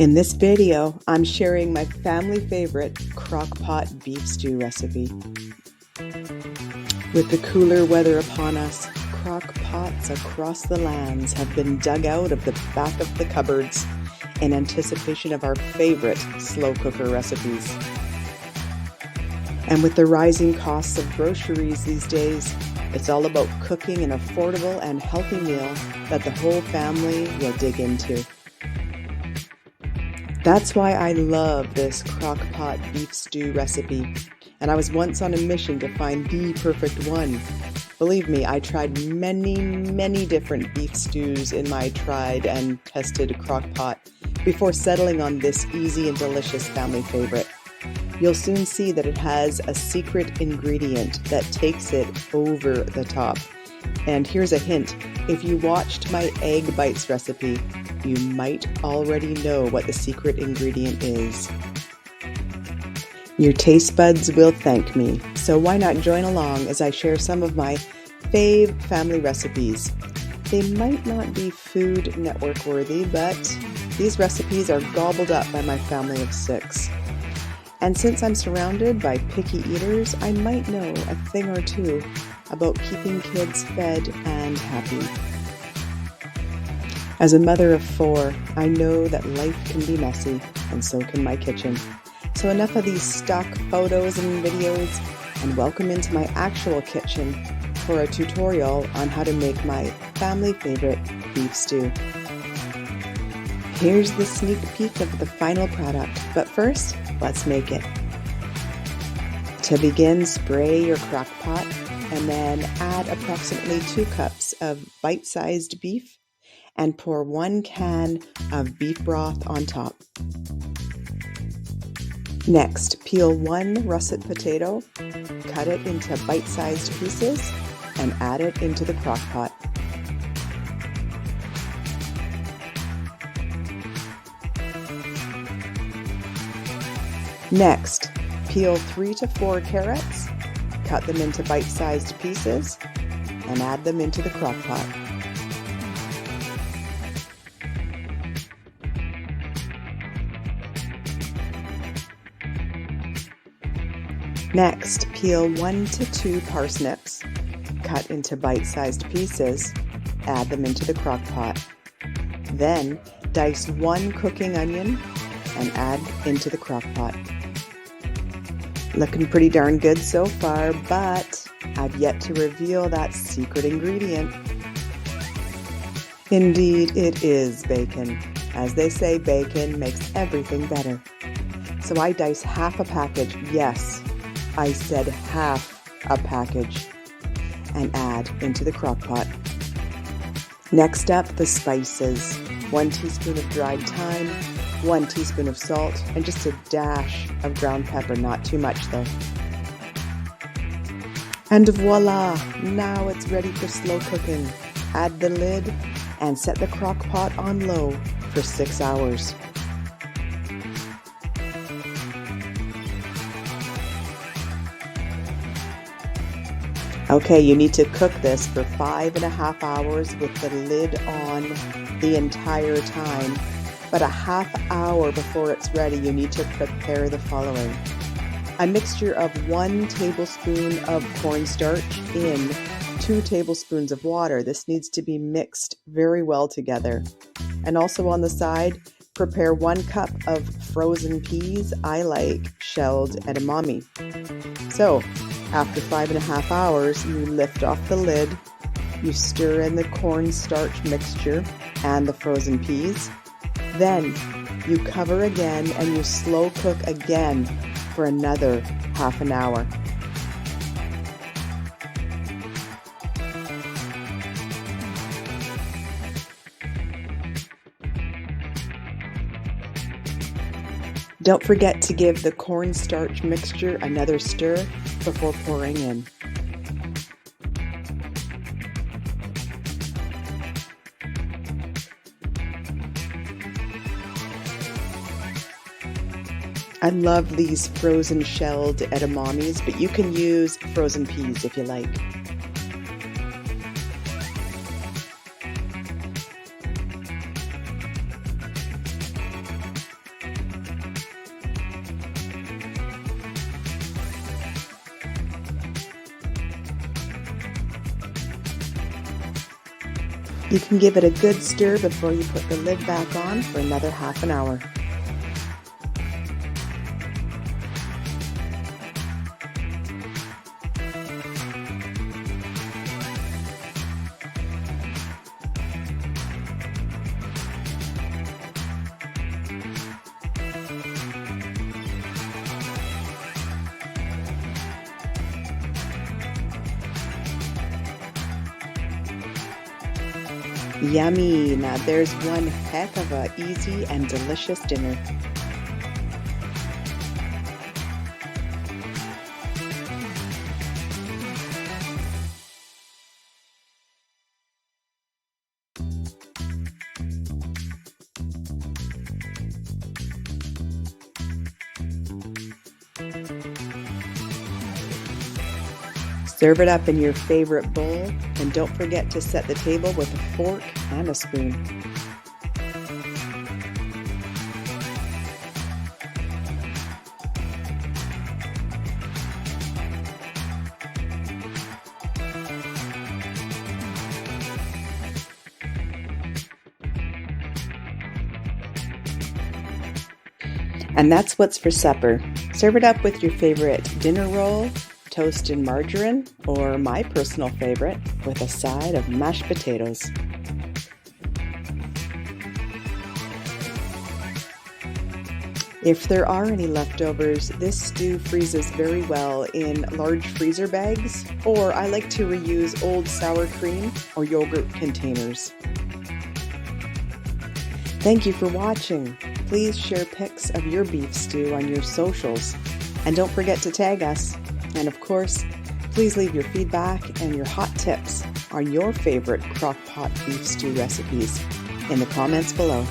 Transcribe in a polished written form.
In this video, I'm sharing my family favorite CrockPot Beef Stew recipe. With the cooler weather upon us, crock pots across the lands have been dug out of the back of the cupboards in anticipation of our favorite slow cooker recipes. And with the rising costs of groceries these days, it's all about cooking an affordable and healthy meal that the whole family will dig into. That's why I love this CrockPot Beef Stew recipe, and I was once on a mission to find the perfect one. Believe me, I tried many different beef stews in my tried and tested crockpot before settling on this easy and delicious family favorite. You'll soon see that it has a secret ingredient that takes it over the top. And here's a hint, if you watched my egg bites recipe, you might already know what the secret ingredient is. Your taste buds will thank me, so why not join along as I share some of my fave family recipes. They might not be Food Network worthy, but these recipes are gobbled up by my family of 6. And since I'm surrounded by picky eaters, I might know a thing or two about keeping kids fed and happy. As a mother of 4, I know that life can be messy, and so can my kitchen. So enough of these stock photos and videos, and welcome into my actual kitchen for a tutorial on how to make my family favorite beef stew. Here's the sneak peek of the final product, but first, let's make it. To begin, spray your crock pot and then add approximately 2 cups of bite-sized beef and pour 1 can of beef broth on top. Next, peel 1 russet potato, cut it into bite-sized pieces, and add it into the crock pot. Next, peel 3 to 4 carrots, cut them into bite-sized pieces, and add them into the crock pot. Next, peel 1 to 2 parsnips, cut into bite-sized pieces, add them into the crock pot. Then, dice 1 cooking onion and add into the crock pot. Looking pretty darn good so far, but I've yet to reveal that secret ingredient. Indeed, it is bacon. As they say, bacon makes everything better. So I dice half a package, yes, I said half a package, and add into the crock pot. Next up, the spices. 1 teaspoon of dried thyme, 1 teaspoon of salt, and just a dash of ground pepper, not too much though. And voila! Now it's ready for slow cooking. Add the lid and set the crock pot on low for 6 hours. Okay, you need to cook this for 5.5 hours with the lid on the entire time. But a half hour before it's ready, you need to prepare the following. A mixture of 1 tablespoon of cornstarch in 2 tablespoons of water. This needs to be mixed very well together. And also on the side, prepare 1 cup of frozen peas. I like shelled edamame. So, after 5.5 hours, you lift off the lid, you stir in the cornstarch mixture and the frozen peas. Then you cover again and you slow cook again for another half an hour. Don't forget to give the cornstarch mixture another stir before pouring in. I love these frozen shelled edamames, but you can use frozen peas if you like. You can give it a good stir before you put the lid back on for another half an hour. Yummy! Now there's one heck of a easy and delicious dinner. Serve it up in your favorite bowl, and don't forget to set the table with a fork and a spoon. And that's what's for supper. Serve it up with your favorite dinner roll, toast and margarine, or my personal favorite, with a side of mashed potatoes. If there are any leftovers, this stew freezes very well in large freezer bags, or I like to reuse old sour cream or yogurt containers. Thank you for watching. Please share pics of your beef stew on your socials, and don't forget to tag us. And of course, please leave your feedback and your hot tips on your favorite CrockPot beef stew recipes in the comments below.